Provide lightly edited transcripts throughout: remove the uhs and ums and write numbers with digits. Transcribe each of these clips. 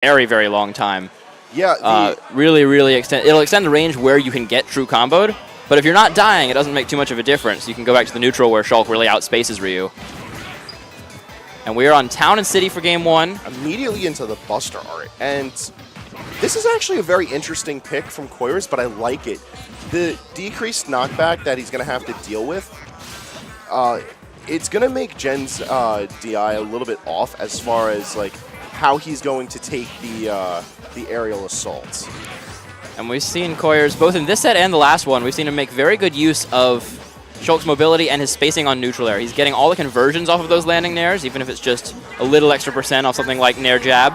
very, very long time. Yeah. Really, really it'll extend the range where you can get true comboed, but if you're not dying, it doesn't make too much of a difference. You can go back to the neutral where Shulk really outspaces Ryu. And we are on Town and City for game 1. Immediately into the Buster art. And this is actually a very interesting pick from Coyors, but I like it. The decreased knockback that he's going to have to deal with, it's going to make Gen's DI a little bit off as far as like how he's going to take the aerial assaults. And we've seen Coyors, both in this set and the last one, we've seen him make very good use of Shulk's mobility and his spacing on neutral air. He's getting all the conversions off of those landing nairs, even if it's just a little extra % off something like nair jab.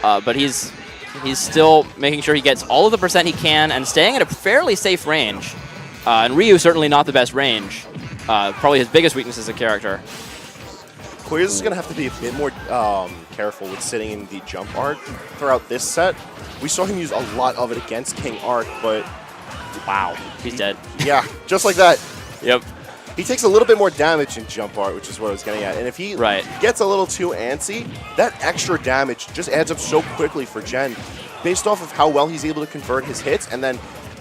But he's still making sure he gets all of the % he can and staying at a fairly safe range. And Ryu certainly not the best range. Probably his biggest weakness as a character. Coyors is going to have to be a bit more careful with sitting in the jump art throughout this set. We saw him use a lot of it against King Arc, but wow, he's dead. Yeah, just like that. Yep. He takes a little bit more damage in jump art, which is what I was getting at. And if he gets a little too antsy, that extra damage just adds up so quickly for Gen, based off of how well he's able to convert his hits and then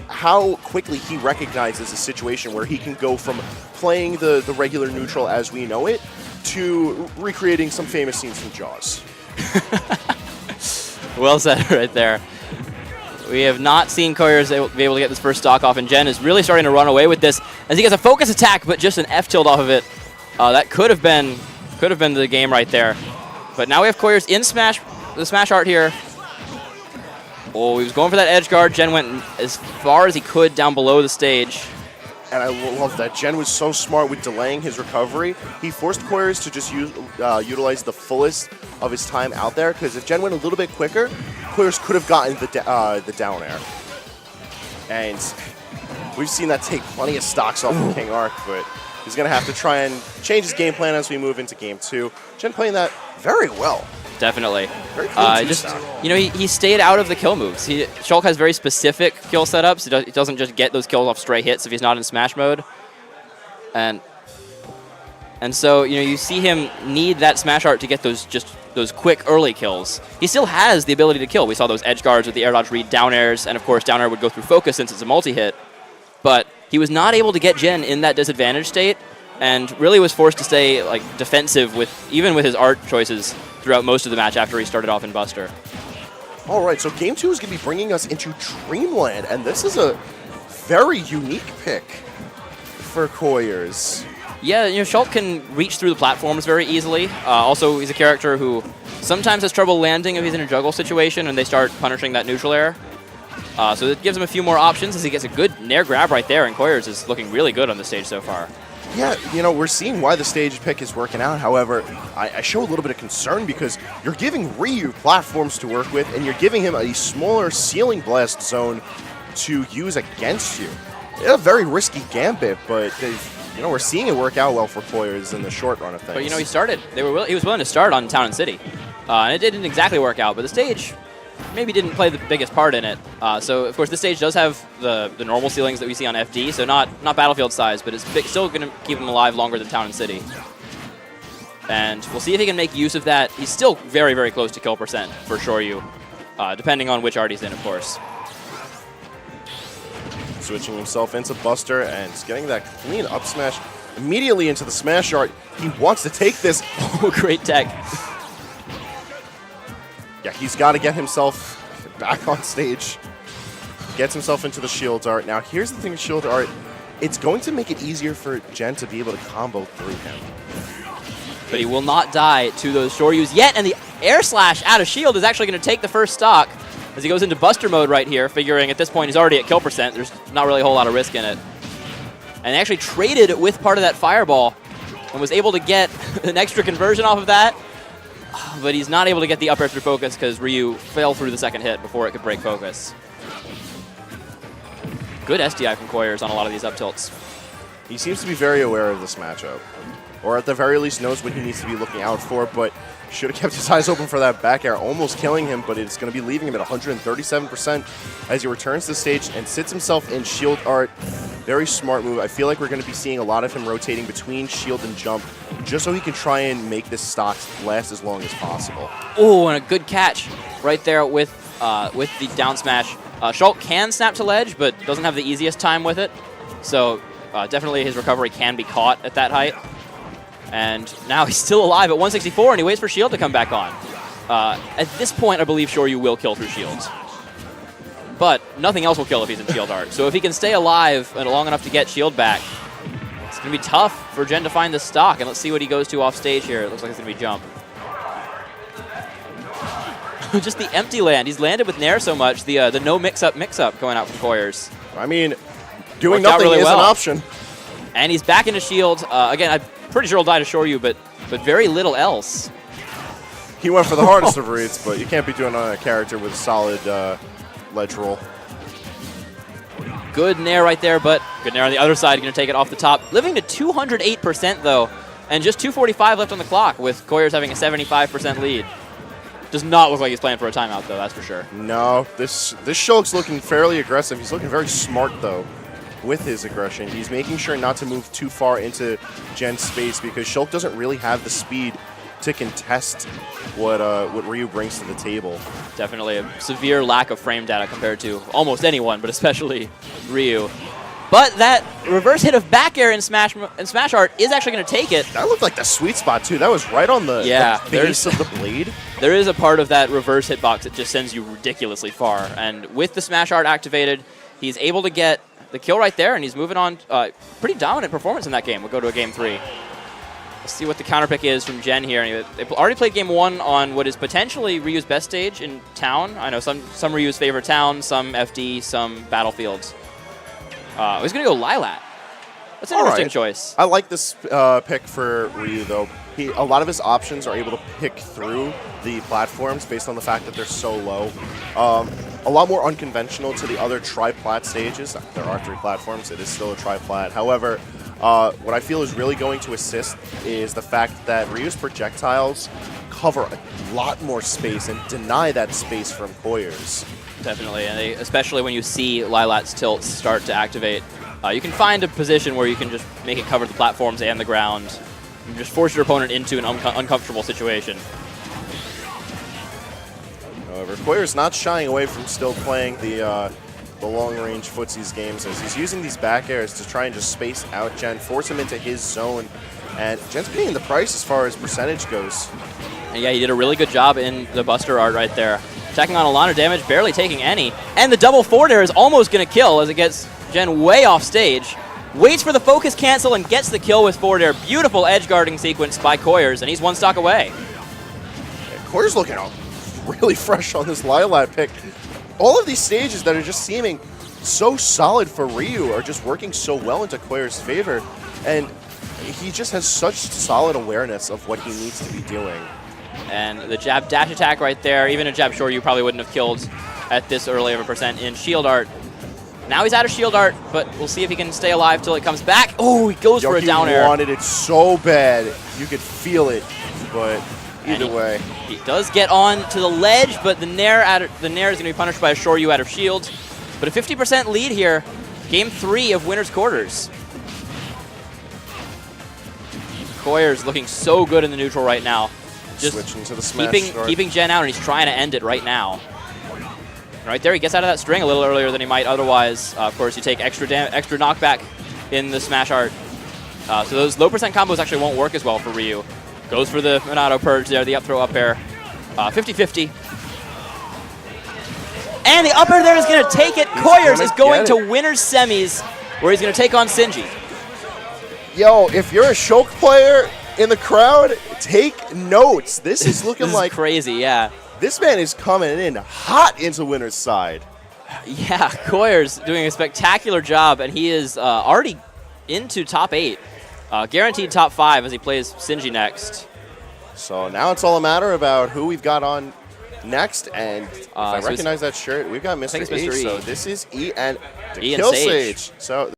how quickly he recognizes a situation where he can go from playing the regular neutral as we know it to recreating some famous scenes from Jaws. Well said right there. We have not seen Coyors be able to get this first stock off, and Gen is really starting to run away with this as he gets a focus attack, but just an F tilt off of it. That could have been the game right there. But now we have Coyors in the smash art here. Oh, he was going for that edge guard. Gen went as far as he could down below the stage. And I love that. Gen was so smart with delaying his recovery. He forced Coyors to just utilize the fullest of his time out there, because if Gen went a little bit quicker, Coyors could have gotten the down air. And we've seen that take plenty of stocks off of King Arc, but he's going to have to try and change his game plan as we move into game 2. Gen playing that very well. Definitely. Very clean he stayed out of the kill moves. Shulk has very specific kill setups. He doesn't just get those kills off stray hits if he's not in smash mode. And so, you see him need that smash art to get those quick early kills. He still has the ability to kill. We saw those edge guards with the air dodge read down airs, and of course down air would go through focus since it's a multi-hit. But he was not able to get Gen in that disadvantage state, and really was forced to stay defensive even with his art choices throughout most of the match after he started off in Buster. All right, so game 2 is going to be bringing us into Dreamland, and this is a very unique pick for Coyors. Yeah, Shulk can reach through the platforms very easily. Also, he's a character who sometimes has trouble landing if he's in a juggle situation and they start punishing that neutral air. So it gives him a few more options as he gets a good nair grab right there, and Coyors is looking really good on the stage so far. Yeah, we're seeing why the stage pick is working out. However, I show a little bit of concern because you're giving Ryu platforms to work with, and you're giving him a smaller ceiling blast zone to use against you. It's a very risky gambit, but we're seeing it work out well for Coyors in the short run of things. But he started. He was willing to start on Town and City, and it didn't exactly work out. But the stage maybe didn't play the biggest part in it. So of course, this stage does have the normal ceilings that we see on FD, so not Battlefield size, but it's still going to keep him alive longer than Town and City. And we'll see if he can make use of that. He's still very, very close to kill percent for Shoryu, depending on which art he's in, of course. Switching himself into Buster and getting that clean up smash immediately into the smash art. He wants to take this. Oh, great tech. Yeah, he's got to get himself back on stage. Gets himself into the shield art. Now, here's the thing with shield art. It's going to make it easier for Gen to be able to combo through him. But he will not die to those Shoryus yet, and the air slash out of shield is actually going to take the first stock as he goes into Buster mode right here, figuring at this point he's already at kill percent. There's not really a whole lot of risk in it. And he actually traded with part of that fireball and was able to get an extra conversion off of that. But he's not able to get the up air through focus because Ryu fell through the second hit before it could break focus. Good SDI from Coyors on a lot of these up tilts. He seems to be very aware of this matchup, or at the very least knows what he needs to be looking out for, but should have kept his eyes open for that back air, almost killing him, but it's going to be leaving him at 137% as he returns to the stage and sits himself in shield art. Very smart move. I feel like we're going to be seeing a lot of him rotating between shield and jump just so he can try and make this stock last as long as possible. Oh, and a good catch right there with the down smash. Shulk can snap to ledge, but doesn't have the easiest time with it. So definitely his recovery can be caught at that height. And now he's still alive at 164, and he waits for shield to come back on. At this point, I believe Shoryu will kill through shields. But nothing else will kill if he's in shield art. So if he can stay alive and long enough to get shield back, it's going to be tough for Gen to find the stock. And let's see what he goes to off stage here. It looks like it's going to be jump. Just the empty land. He's landed with Nair so much. The no mix-up going out from Coyors. I mean, doing nothing really is an option. And he's back into shield. Again, I'm pretty sure he'll die to Shoryu, but very little else. He went for the hardest of reads, but you can't be doing on a character with a solid ledge roll. Good Nair right there, but good Nair on the other side. Going to take it off the top. Living to 208% though, and just 2:45 left on the clock with Coyors having a 75% lead. Does not look like he's playing for a timeout though, that's for sure. No, this Shulk's looking fairly aggressive. He's looking very smart though with his aggression. He's making sure not to move too far into Gen's space because Shulk doesn't really have the speed to contest what Ryu brings to the table. Definitely a severe lack of frame data compared to almost anyone, but especially Ryu. But that reverse hit of back air in Smash Art is actually going to take it. That looked like the sweet spot too. That was right on the base of the blade. There is a part of that reverse hitbox that just sends you ridiculously far. And with the Smash Art activated, he's able to get the kill right there, and he's moving on. Pretty dominant performance in that game. We'll go to a game 3. Let's see what the counter pick is from Gen here. They've already played game 1 on what is potentially Ryu's best stage in Town. I know some Ryu's favorite Town, some FD, some Battlefields. He's going to go Lilat. That's an interesting choice. I like this pick for Ryu, though. A lot of his options are able to pick through the platforms based on the fact that they're so low. A lot more unconventional to the other tri-plat stages. There are 3 platforms. It is still a tri-plat. However, what I feel is really going to assist is the fact that Ryu's projectiles cover a lot more space and deny that space from Coyors. Definitely, and especially when you see Lilat's tilts start to activate, you can find a position where you can just make it cover the platforms and the ground, and just force your opponent into an uncomfortable situation. However, Coyors not shying away from still playing the long-range footsies games as he's using these back airs to try and just space out Gen, force him into his zone, and Gen's paying the price as far as percentage goes. And yeah, he did a really good job in the Buster Art right there. Attacking on a lot of damage, barely taking any. And the double forward air is almost going to kill as it gets Gen way off stage. Waits for the focus cancel and gets the kill with forward air. Beautiful edge guarding sequence by Coyors, and he's 1 stock away. Yeah, Coyors looking really fresh on this Lilat pick. All of these stages that are just seeming so solid for Ryu are just working so well into Coyors' favor. And he just has such solid awareness of what he needs to be doing. And the jab dash attack right there, even a jab Shoryu probably wouldn't have killed at this early of a percent in shield art. Now he's out of shield art, but we'll see if he can stay alive till it comes back. Oh, he goes for a down air. He wanted it so bad. You could feel it, but either way. He does get on to the ledge, but the Nair is going to be punished by a Shoryu out of shield. But a 50% lead here. Game 3 of Winner's Quarters. Coyors looking so good in the neutral right now. Just switching to the smash keeping Gen out, and he's trying to end it right now. Right there, he gets out of that string a little earlier than he might otherwise. Of course, you take extra knockback in the smash art. So those low percent combos actually won't work as well for Ryu. Goes for the Minato purge there, the up throw up air. 50-50. And the up air there is going to take it. Coyors is going to winner's semis, where he's going to take on Shinji. Yo, if you're a Shulk player in the crowd, take notes. This is looking like crazy, yeah. This man is coming in hot into winner's side. Yeah, Coyors doing a spectacular job, and he is already into top 8. Guaranteed top 5 as he plays Shinji next. So now it's all a matter about who we've got on next, and if I recognize that shirt, we've got Mr. E. So this is E and the Kill Sage. So